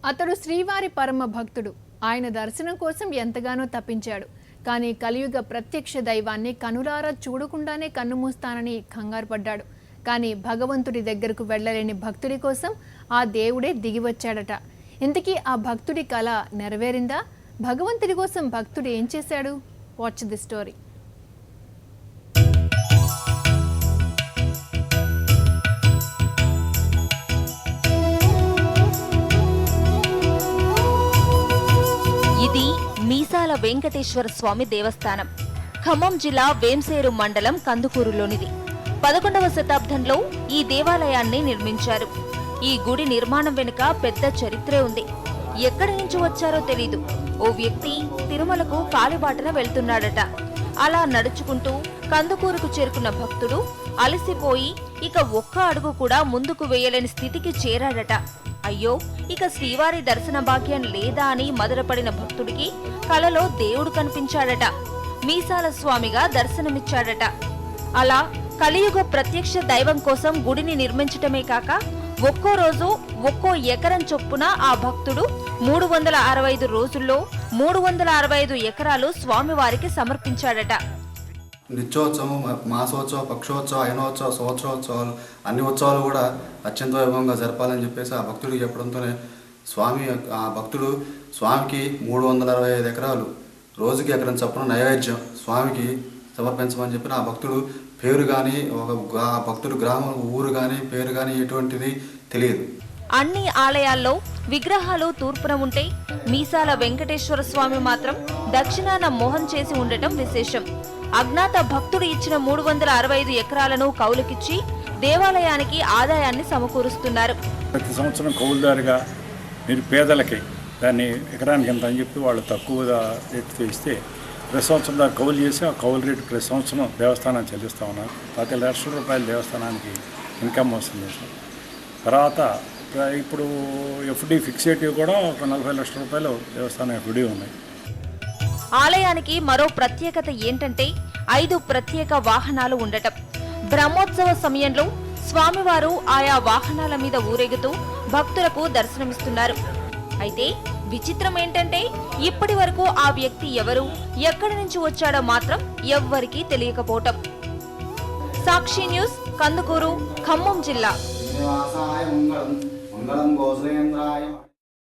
అతడు శ్రీవారి పరమ భక్తుడు. ఆయన దర్శనం కోసం ఎంతగానో తప్పించాడు. కానీ కలియుగ ప్రత్యక్ష దైవాన్ని కనులారా చూడకుండానే కన్నుమూస్తానని కంగారు పడ్డాడు. కానీ భగవంతుడి దగ్గరకు వెళ్ళలేని భక్తుడి కోసం ఆ దేవుడే దిగివచ్చాడట. ఇంతకీ ఆ భక్తుడి కల నెరవేరిందా? భగవంతుడి కోసం భక్తుడు ఏం చేశాడు? Watch the story. ఇది మీసాల వెంకటేశ్వర స్వామి దేవస్థానం. ఖమ్మం జిల్లా వేంసేరు మండలం కందుకూరులోనిది. 11వ శతాబ్దంలో ఈ దేవాలయాన్ని నిర్మించారు. ఈ గుడి నిర్మాణం వెనుక పెద్ద చరిత్రే ఉంది. ఎక్కడి నుంచి వచ్చారో తెలీదు. ఓ వ్యక్తి తిరుమలకు కాలిబాటన వెళ్తున్నాడట. అలా నడుచుకుంటూ కందుకూరుకు చేరుకున్న భక్తుడు అలసిపోయి ఇక ఒక్క అడుగు కూడా ముందుకు వేయలేని స్థితికి చేరాడట. అయ్యో, ఇక శ్రీవారి దర్శన భాగ్యం లేదా అని మదనపడిన భక్తుడికి కలలో దేవుడు కనిపించాడట. మీసాల స్వామిగా దర్శనమిచ్చాడట. అలా కలియుగ ప్రత్యక్ష దైవం కోసం గుడిని నిర్మించటమే కాక ఒక్కో రోజు ఒక్కో ఎకరం చొప్పున ఆ భక్తుడు 365 రోజుల్లో 365 ఎకరాలు స్వామివారికి సమర్పించాడట. నిత్యోత్సవం, మాసోత్సవం, పక్షోత్సవం, అయినోత్సవం, సంవత్సరోత్సవాలు అన్ని ఉత్సవాలు కూడా అత్యంత వైభవంగా జరపాలని చెప్పేసి ఆ భక్తుడికి చెప్పడంతోనే ఆ భక్తుడు స్వామికి 365 ఎకరాలు రోజుకి ఎకరం చొప్పున నైవేద్యం స్వామికి సమర్పించమని చెప్పిన ఆ భక్తుడు పేరు కానీ ఆ భక్తుడు గ్రామం ఊరు కానీ పేరు కానీ ఎటువంటిది తెలియదు. అన్ని ఆలయాల్లో విగ్రహాలు తూర్పున ఉంటే మీసాల వెంకటేశ్వర స్వామి మాత్రం దక్షిణాన మోహం చేసి ఉండటం విశేషం. అజ్ఞాత భక్తుడు ఇచ్చిన 365 ఎకరాలను కౌలుకిచ్చి దేవాలయానికి ఆదాయాన్ని సమకూరుస్తున్నారు. ప్రతి సంవత్సరం కౌలుదారుగా పేదలకి దాన్ని ఎకరానికి ఎంత అని చెప్పి వాళ్ళు తక్కువ రేటుతో ఇస్తే ప్రతి సంవత్సరం దాన్ని కౌలు చేసి ఆ కౌలు రేటు ప్రతి సంవత్సరం దేవస్థానానికి చెల్లిస్తూ ఉన్నారు. 10 లక్షల రూపాయలు దేవస్థానానికి ఇన్కమ్ వస్తుంది. తర్వాత ఇప్పుడు ఎఫ్డి ఫిక్సేటివ్ కూడా ఒక 40 లక్షల రూపాయలు దేవస్థానం ఎఫ్డి ఉన్నాయి. ఆలయానికి మరో ప్రత్యేకత ఏంటంటే 5 ప్రత్యేక వాహనాలు ఉండటం. బ్రహ్మోత్సవ సమయంలో స్వామివారు ఆయా వాహనాల మీద ఊరేగుతూ భక్తులకు దర్శనమిస్తున్నారు. అయితే విచిత్రం ఏంటంటే ఇప్పటి వరకు ఆ వ్యక్తి ఎవరు, ఎక్కడి నుంచి వచ్చాడో మాత్రం ఎవ్వరికీ తెలియకపోవటం. సాక్షి న్యూస్, కందుకూరు, ఖమ్మం జిల్లా.